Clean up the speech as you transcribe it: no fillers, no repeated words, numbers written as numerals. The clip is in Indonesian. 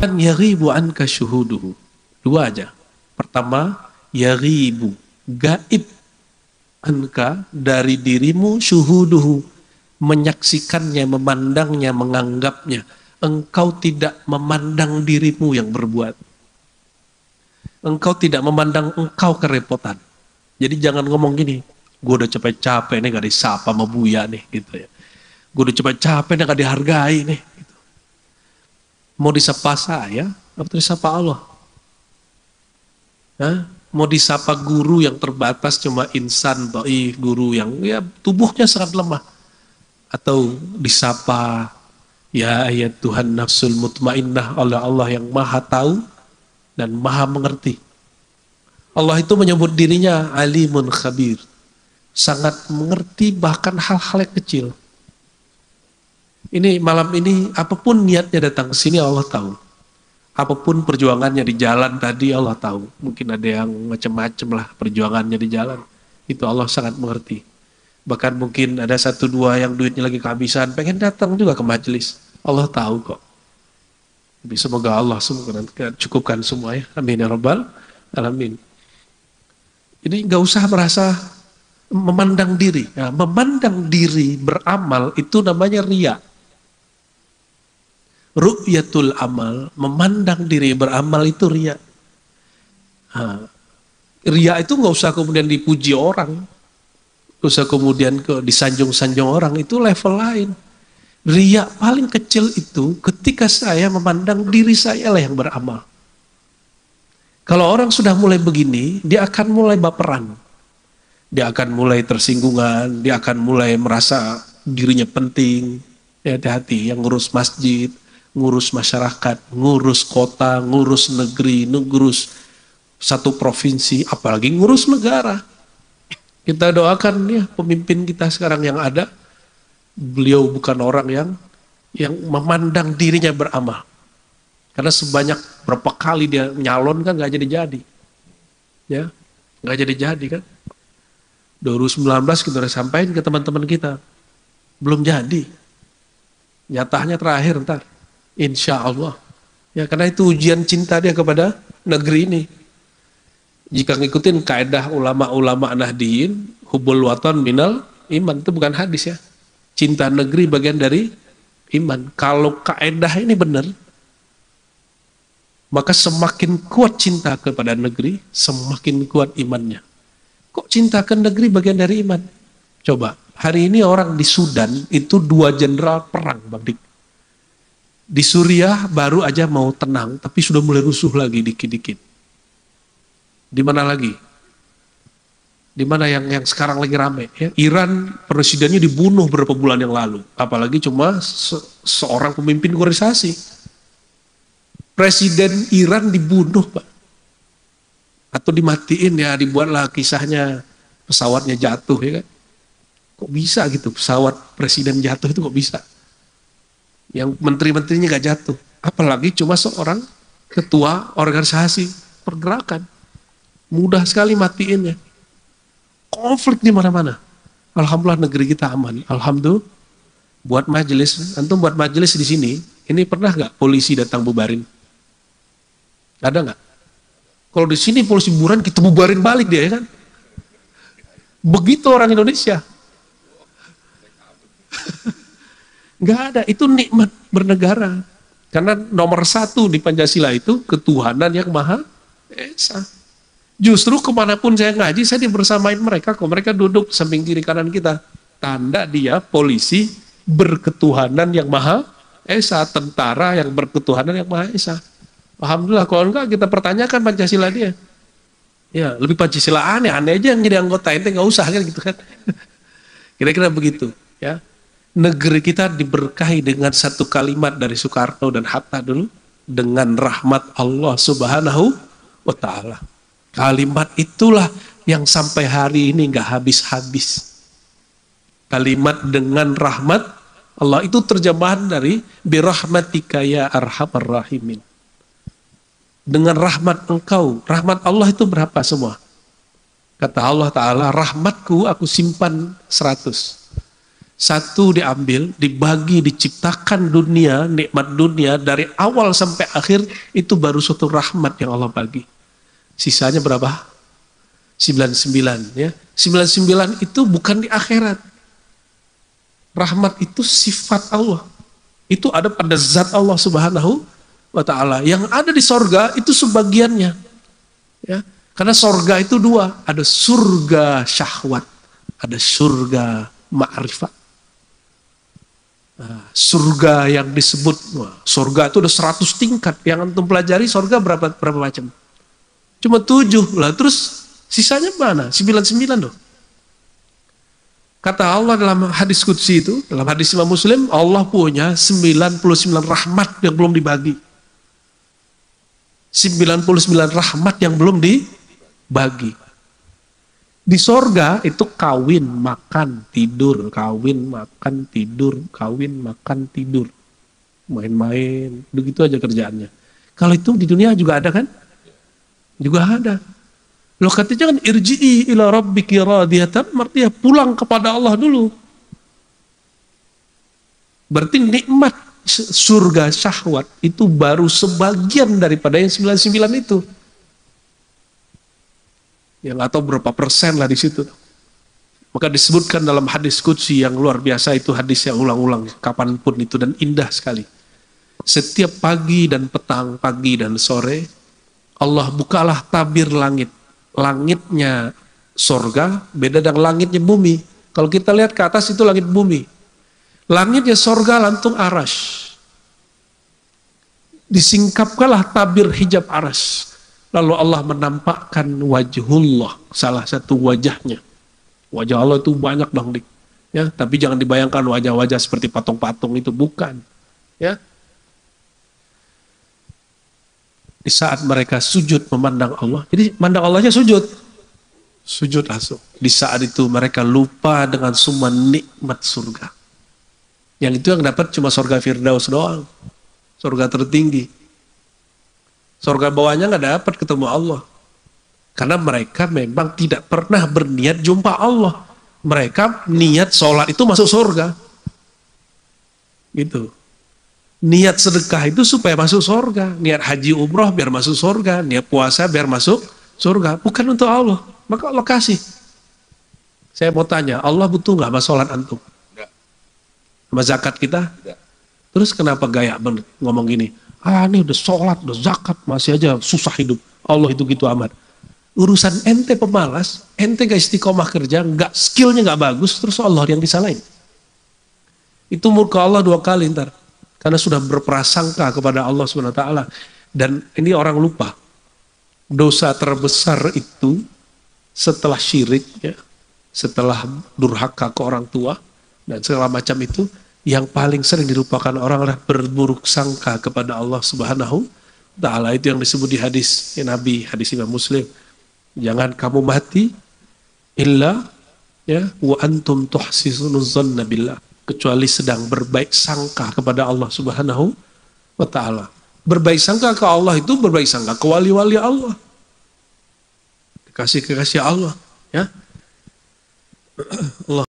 Kan yaghibu anka syuhuduhu. Dua aja. Pertama, yaghibu, gaib anka dari dirimu, syuhuduhu, menyaksikannya, memandangnya, menganggapnya. Engkau tidak memandang dirimu yang berbuat. Engkau tidak memandang engkau kerepotan. Jadi jangan ngomong gini, gue udah capek-capek nih gak disapa sama Buya nih gitu ya. Gue udah capek-capek nih gak dihargai nih. Gitu. Mau disapa saya, atau disapa Allah? Hah? Mau disapa guru yang terbatas cuma insan, dhaif, guru yang ya tubuhnya sangat lemah. Atau disapa ya ayat Tuhan nafsul mutmainnah oleh Allah yang maha tahu dan maha mengerti. Allah itu menyebut dirinya alimun khabir. Sangat mengerti bahkan hal-hal yang kecil. Ini malam ini apapun niatnya datang ke sini Allah tahu. Apapun perjuangannya di jalan tadi Allah tahu. Mungkin ada yang macam-macam lah perjuangannya di jalan. Itu Allah sangat mengerti. Bahkan mungkin ada satu dua yang duitnya lagi kehabisan, pengen datang juga ke majelis. Allah tahu kok. Tapi semoga Allah cukupkan semua ya. Amin ya rabbal alamin. Ini nggak usah merasa memandang diri. Nah, memandang diri beramal itu namanya riya. Ru'yatul amal, memandang diri beramal itu riya. Nah, riya itu nggak usah kemudian dipuji orang, nggak usah kemudian disanjung-sanjung orang, itu level lain. Riya paling kecil itu ketika saya memandang diri saya lah yang beramal. Kalau orang sudah mulai begini, dia akan mulai baperan. Dia akan mulai tersinggungan, dia akan mulai merasa dirinya penting. Ya, hati-hati, yang ngurus masjid, ngurus masyarakat, ngurus kota, ngurus negeri, ngurus satu provinsi, apalagi ngurus negara. Kita doakan ya pemimpin kita sekarang yang ada, beliau bukan orang yang memandang dirinya beramal. Karena sebanyak berapa kali dia nyalon kan nggak jadi-jadi. Ya, nggak jadi-jadi kan. 2019 kita udah sampaikan ke teman-teman kita. Belum jadi. Nyatanya terakhir ntar. Insya Allah. Ya, karena itu ujian cinta dia kepada negeri ini. Jika ngikutin kaedah ulama-ulama Nahdiyin, hubbul watan minal iman, itu bukan hadis ya. Cinta negeri bagian dari iman. Kalau kaedah ini benar, maka semakin kuat cinta kepada negeri, semakin kuat imannya. Kok cinta ke negeri bagian dari iman? Coba, hari ini orang di Sudan itu 2 jenderal perang, Bang Dik. Di Suriah baru aja mau tenang, tapi sudah mulai rusuh lagi dikit-dikit. Di mana lagi? Di mana yang sekarang lagi rame? Ya? Iran presidennya dibunuh beberapa bulan yang lalu, apalagi cuma seorang pemimpin organisasi. Presiden Iran dibunuh, Pak. Atau dimatiin ya, dibuatlah kisahnya pesawatnya jatuh ya kan. Kok bisa gitu pesawat presiden jatuh itu kok bisa? Yang menteri-menterinya gak jatuh. Apalagi cuma seorang ketua organisasi pergerakan. Mudah sekali matiinnya. Konflik di mana-mana. Alhamdulillah negeri kita aman. Alhamdulillah. Buat majelis, antum buat majelis di sini, ini pernah gak polisi datang bubarin? Ada nggak? Kalau di sini polisi bubarin, kita bubarin balik dia ya kan? Begitu orang Indonesia. Nggak ada, itu nikmat bernegara. Karena nomor 1 di Pancasila itu ketuhanan yang Maha Esa. Justru kemanapun saya ngaji, saya dibersamain mereka. Kok mereka duduk samping kiri kanan kita. Tanda dia polisi berketuhanan yang Maha Esa, tentara yang berketuhanan yang Maha Esa. Alhamdulillah, kalau enggak kita pertanyakan Pancasila dia. Ya, lebih Pancasila aneh aja yang jadi anggota ente nggak usah kan gitu kan. Kira-kira begitu, ya. Negeri kita diberkahi dengan satu kalimat dari Soekarno dan Hatta dulu, dengan rahmat Allah Subhanahu wa taala. Kalimat itulah yang sampai hari ini nggak habis-habis. Kalimat dengan rahmat Allah itu terjemahan dari birahmatika ya arhamar rahimin. Dengan rahmat engkau, rahmat Allah itu berapa semua? Kata Allah Ta'ala, rahmatku aku simpan 100. Satu diambil, dibagi, diciptakan dunia, nikmat dunia dari awal sampai akhir, itu baru suatu rahmat yang Allah bagi. Sisanya berapa? 99 ya. 99 itu bukan di akhirat. Rahmat itu sifat Allah. Itu ada pada zat Allah Subhanahu wa ta'ala. Yang ada di sorga itu sebagiannya. Ya. Karena sorga itu dua. Ada surga syahwat. Ada surga ma'rifat. Nah, surga yang disebut, surga itu ada 100 tingkat. Yang antum pelajari surga berapa macam? Cuma 7 lah. Terus sisanya mana? 99 loh. Kata Allah dalam hadis qudsi itu, dalam hadis Imam Muslim, Allah punya 99 rahmat yang belum dibagi. 99 rahmat yang belum dibagi. Di sorga itu kawin, makan, tidur, kawin, makan, tidur, kawin, makan, tidur. Main-main, begitu aja kerjaannya. Kalau itu di dunia juga ada kan? Juga ada. Loh katanya kan irji'i ila rabbiki radiyatan, artinya pulang kepada Allah dulu. Berarti nikmat surga syahwat itu baru sebagian daripada yang 99 itu. Yang atau berapa persen lah di situ. Maka disebutkan dalam hadis qudsi yang luar biasa, itu hadis yang ulang-ulang kapanpun itu dan indah sekali. Setiap pagi dan petang, pagi dan sore, Allah bukalah tabir langit. Langitnya sorga beda dengan langitnya bumi. Kalau kita lihat ke atas itu langit bumi. Langitnya sorga lantung arash. Disingkapkanlah tabir hijab arash. Lalu Allah menampakkan wajhullah, salah satu wajahnya. Wajah Allah itu banyak dong, Dik. Ya, tapi jangan dibayangkan wajah-wajah seperti patung-patung itu, bukan. Ya. Di saat mereka sujud memandang Allah, jadi mandang Allahnya sujud. Sujud langsung. Di saat itu mereka lupa dengan semua nikmat surga. Yang itu yang dapat cuma surga Firdaus doang. Surga tertinggi. Surga bawahnya nggak dapat ketemu Allah. Karena mereka memang tidak pernah berniat jumpa Allah. Mereka niat sholat itu masuk surga. Gitu. Niat sedekah itu supaya masuk surga. Niat haji umroh biar masuk surga. Niat puasa biar masuk surga. Bukan untuk Allah. Maka Allah kasih. Saya mau tanya, Allah butuh nggak sama sholat antum? Enggak. Sama zakat kita? Enggak. Terus kenapa gaya banget ngomong gini? Ini udah sholat, udah zakat, masih aja susah hidup. Allah itu gitu amat. Urusan ente pemalas, ente gak istiqomah kerja, nggak skillnya nggak bagus, terus Allah yang disalahin. Itu murka Allah 2 kali ntar. Karena sudah berprasangka kepada Allah SWT. Dan ini orang lupa. Dosa terbesar itu setelah syirik, ya, setelah durhaka ke orang tua, dan segala macam itu, yang paling sering dilupakan orang adalah berburuk sangka kepada Allah Subhanahu wa ta'ala. Itu yang disebut di hadis Nabi, hadis Imam Muslim. Jangan kamu mati illa ya wa antum tuhsinuz zanna billah, kecuali sedang berbaik sangka kepada Allah Subhanahu wa ta'ala. Berbaik sangka ke Allah itu berbaik sangka ke wali-wali Allah. Kekasih-kekasih Allah, ya. Allah